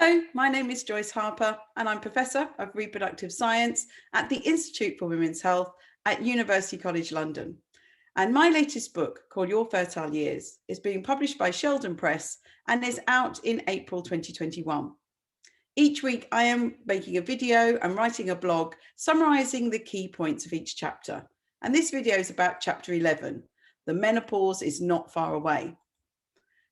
Hello, my name is Joyce Harper and I'm Professor of Reproductive Science at the Institute for Women's Health at University College London. And my latest book, called Your Fertile Years, is being published by Sheldon Press and is out in April 2021. Each week I am making a video and writing a blog summarising the key points of each chapter. And this video is about chapter 11, The Menopause is Not Far Away.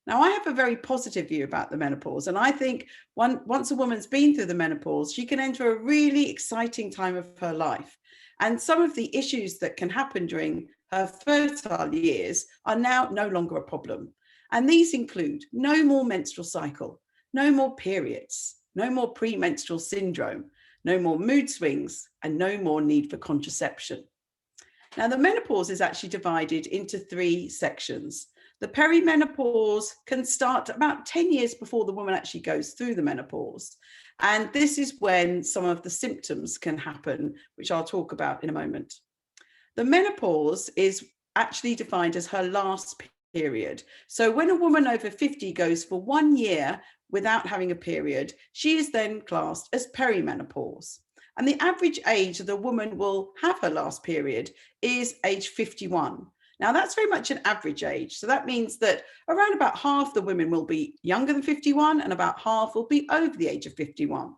Now, I have a very positive view about the menopause, and I think once a woman's been through the menopause, she can enter a really exciting time of her life. And some of the issues that can happen during her fertile years are now no longer a problem. And these include no more menstrual cycle, no more periods, no more premenstrual syndrome, no more mood swings, and no more need for contraception. Now, the menopause is actually divided into three sections. The perimenopause can start about 10 years before the woman actually goes through the menopause. And this is when some of the symptoms can happen, which I'll talk about in a moment. The menopause is actually defined as her last period. So when a woman over 50 goes for 1 year without having a period, she is then classed as perimenopause. And the average age that a woman will have her last period is age 51. Now, that's very much an average age. So that means that around about half the women will be younger than 51 and about half will be over the age of 51.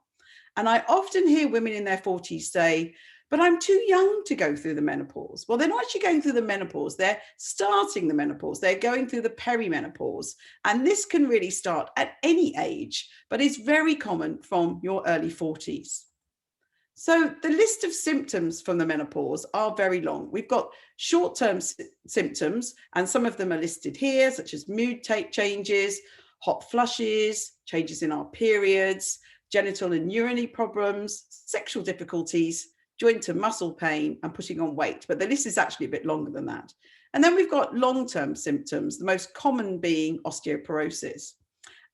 And I often hear women in their 40s say, but I'm too young to go through the menopause. Well, they're not actually going through the menopause. They're starting the menopause. They're going through the perimenopause. And this can really start at any age, but it's very common from your early 40s. So the list of symptoms from the menopause are very long. We've got short-term symptoms, and some of them are listed here, such as mood changes, hot flushes, changes in our periods, genital and urinary problems, sexual difficulties, joint and muscle pain, and putting on weight. But the list is actually a bit longer than that. And then we've got long-term symptoms, the most common being osteoporosis.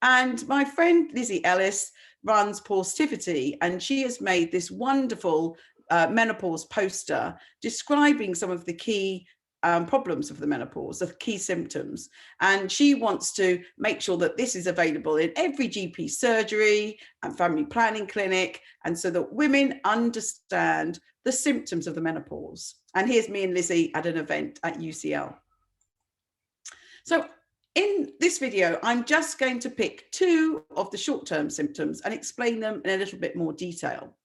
And my friend Lizzie Ellis runs Positivity, and she has made this wonderful menopause poster describing some of the key problems of the menopause, the key symptoms. And she wants to make sure that this is available in every GP surgery and family planning clinic, and so that women understand the symptoms of the menopause. And here's me and Lizzie at an event at UCL. So in this video, I'm just going to pick two of the short-term symptoms and explain them in a little bit more detail.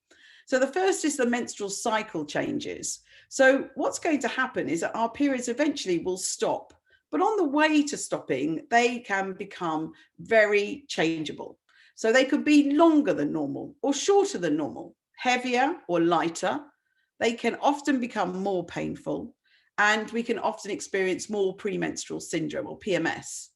So the first is the menstrual cycle changes. So what's going to happen is that our periods eventually will stop, but on the way to stopping, they can become very changeable. So they could be longer than normal or shorter than normal, heavier or lighter. They can often become more painful, and we can often experience more premenstrual syndrome or PMS.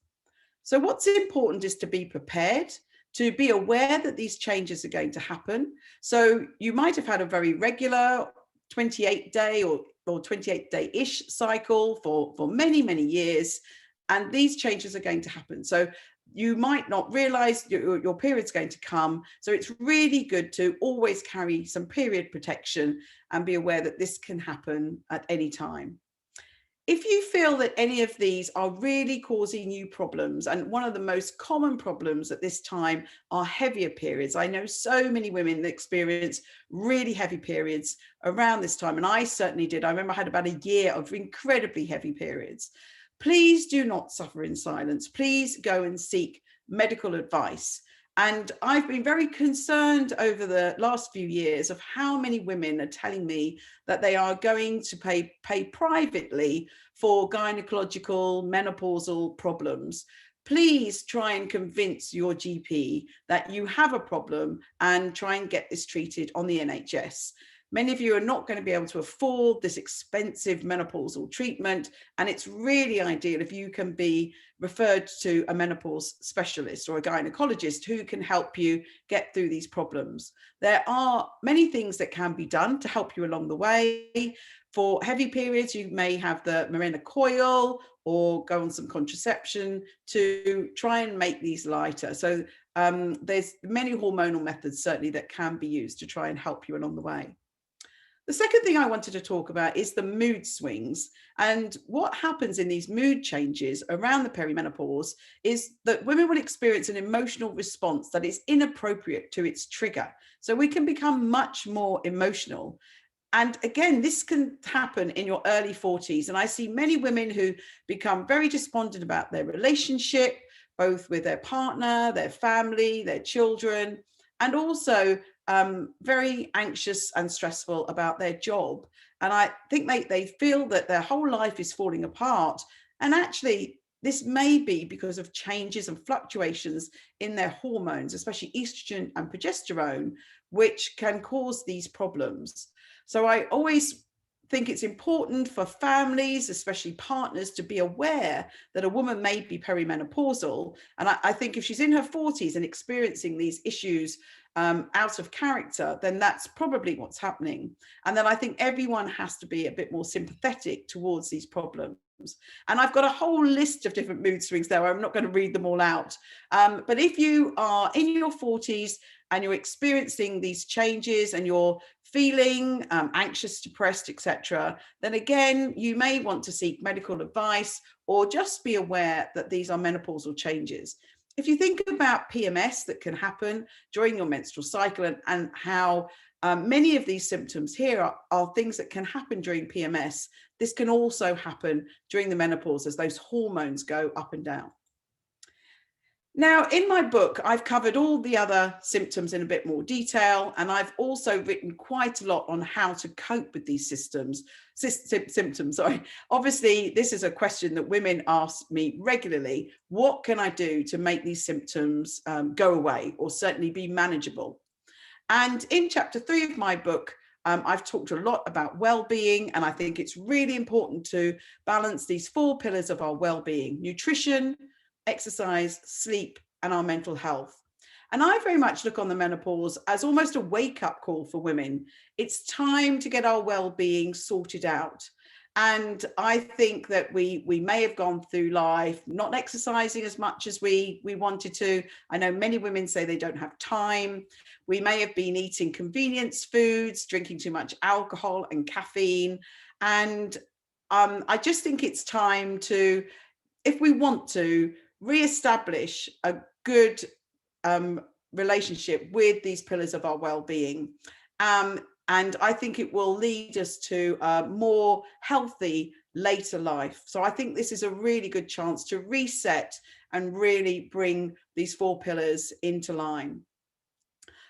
So what's important is to be prepared, to be aware that these changes are going to happen. So you might have had a very regular 28-day or 28-day-ish cycle for many, many years, and these changes are going to happen. So you might not realize your period's going to come. So it's really good to always carry some period protection and be aware that this can happen at any time. If you feel that any of these are really causing you problems, and one of the most common problems at this time are heavier periods. I know so many women that experience really heavy periods around this time, and I certainly did. I remember I had about a year of incredibly heavy periods. Please do not suffer in silence. Please go and seek medical advice. And I've been very concerned over the last few years of how many women are telling me that they are going to pay privately for gynecological menopausal problems. Please try and convince your GP that you have a problem and try and get this treated on the NHS. Many of you are not going to be able to afford this expensive menopausal treatment, and it's really ideal if you can be referred to a menopause specialist or a gynecologist who can help you get through these problems. There are many things that can be done to help you along the way. For heavy periods, you may have the Mirena coil or go on some contraception to try and make these lighter. So there's many hormonal methods certainly that can be used to try and help you along the way. The second thing I wanted to talk about is the mood swings. And what happens in these mood changes around the perimenopause is that women will experience an emotional response that is inappropriate to its trigger. So we can become much more emotional. And again, this can happen in your early 40s. And I see many women who become very despondent about their relationship, both with their partner, their family, their children, and also very anxious and stressful about their job. And I think they feel that their whole life is falling apart. And actually, this may be because of changes and fluctuations in their hormones, especially estrogen and progesterone, which can cause these problems. So I always think it's important for families, especially partners, to be aware that a woman may be perimenopausal. And I think if she's in her 40s and experiencing these issues out of character, then that's probably what's happening. And then I think everyone has to be a bit more sympathetic towards these problems. And I've got a whole list of different mood swings there. I'm not going to read them all out. But if you are in your 40s and you're experiencing these changes and you're feeling anxious, depressed, etc., then again, you may want to seek medical advice or just be aware that these are menopausal changes. If you think about PMS that can happen during your menstrual cycle and how many of these symptoms here are things that can happen during PMS, this can also happen during the menopause as those hormones go up and down. Now, in my book, I've covered all the other symptoms in a bit more detail, and I've also written quite a lot on how to cope with these symptoms. Sorry. Obviously, this is a question that women ask me regularly. What can I do to make these symptoms go away or certainly be manageable? And in chapter 3 of my book, I've talked a lot about well-being, and I think it's really important to balance these 4 pillars of our well-being: nutrition, exercise, sleep, and our mental health. And I very much look on the menopause as almost a wake-up call for women. It's time to get our well-being sorted out. And I think that we may have gone through life not exercising as much as we wanted to. I know many women say they don't have time. We may have been eating convenience foods, drinking too much alcohol and caffeine. And I just think it's time to, if we want to, re-establish a good relationship with these pillars of our well-being. And I think it will lead us to a more healthy later life. So I think this is a really good chance to reset and really bring these 4 pillars into line.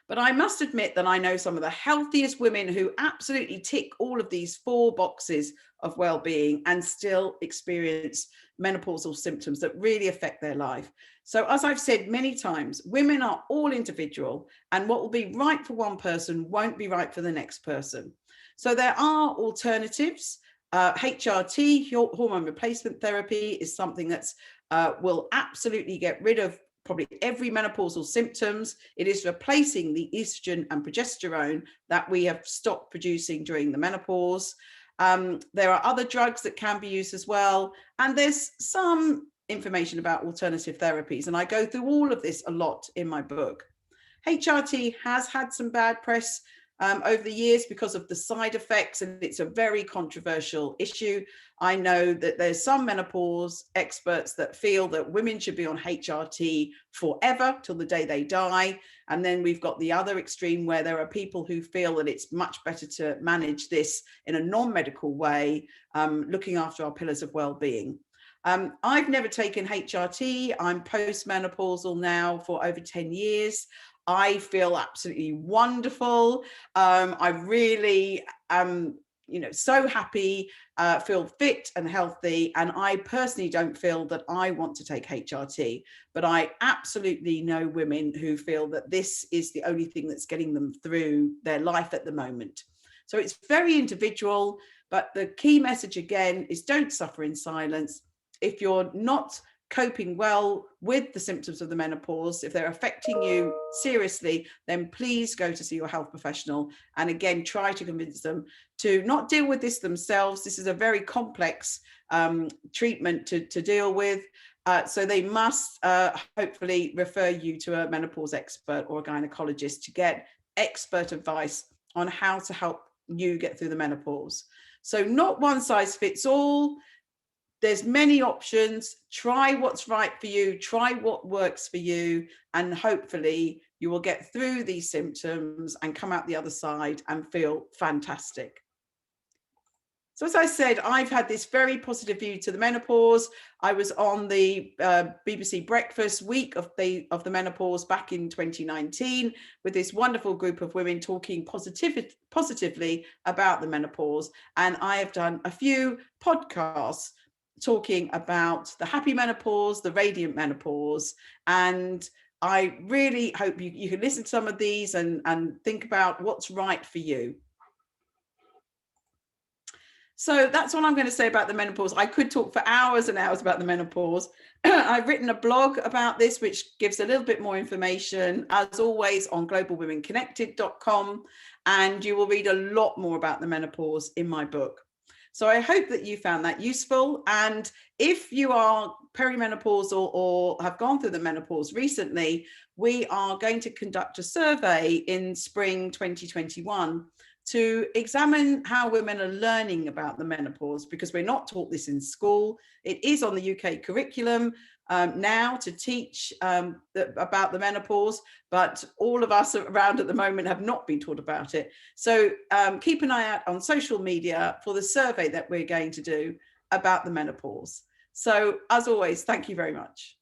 But I must admit that I know some of the healthiest women who absolutely tick all of these 4 boxes of well-being and still experience menopausal symptoms that really affect their life. So as I've said many times, women are all individual, and what will be right for one person won't be right for the next person. So there are alternatives. HRT, hormone replacement therapy, is something that's will absolutely get rid of probably every menopausal symptoms. It is replacing the estrogen and progesterone that we have stopped producing during the menopause. There are other drugs that can be used as well. And there's some information about alternative therapies. And I go through all of this a lot in my book. HRT has had some bad press over the years because of the side effects, and it's a very controversial issue. I know that there's some menopause experts that feel that women should be on HRT forever till the day they die. And then we've got the other extreme where there are people who feel that it's much better to manage this in a non-medical way, looking after our pillars of well-being. I've never taken HRT. I'm postmenopausal now for over 10 years. I feel absolutely wonderful. I really am, so happy, feel fit and healthy. And I personally don't feel that I want to take HRT, but I absolutely know women who feel that this is the only thing that's getting them through their life at the moment. So it's very individual, but the key message again is don't suffer in silence. If you're not coping well with the symptoms of the menopause, if they're affecting you seriously, then please go to see your health professional. And again, try to convince them to not deal with this themselves. This is a very complex treatment to deal with. So they must hopefully refer you to a menopause expert or a gynecologist to get expert advice on how to help you get through the menopause. So not one size fits all. There's many options. Try what's right for you, try what works for you, and hopefully you will get through these symptoms and come out the other side and feel fantastic. So as I said, I've had this very positive view to the menopause. I was on the BBC Breakfast week of the menopause back in 2019 with this wonderful group of women talking positively about the menopause. And I have done a few podcasts talking about the happy menopause, the radiant menopause, and I really hope you can listen to some of these and think about what's right for you. So that's all I'm going to say about the menopause. I could talk for hours and hours about the menopause. I've written a blog about this, which gives a little bit more information, as always, on globalwomenconnected.com. And you will read a lot more about the menopause in my book. So I hope that you found that useful. And if you are perimenopausal or have gone through the menopause recently, we are going to conduct a survey in spring 2021 to examine how women are learning about the menopause, because we're not taught this in school. It is on the UK curriculum now to teach about the menopause, but all of us around at the moment have not been taught about it. So keep an eye out on social media for the survey that we're going to do about the menopause. So as always, thank you very much.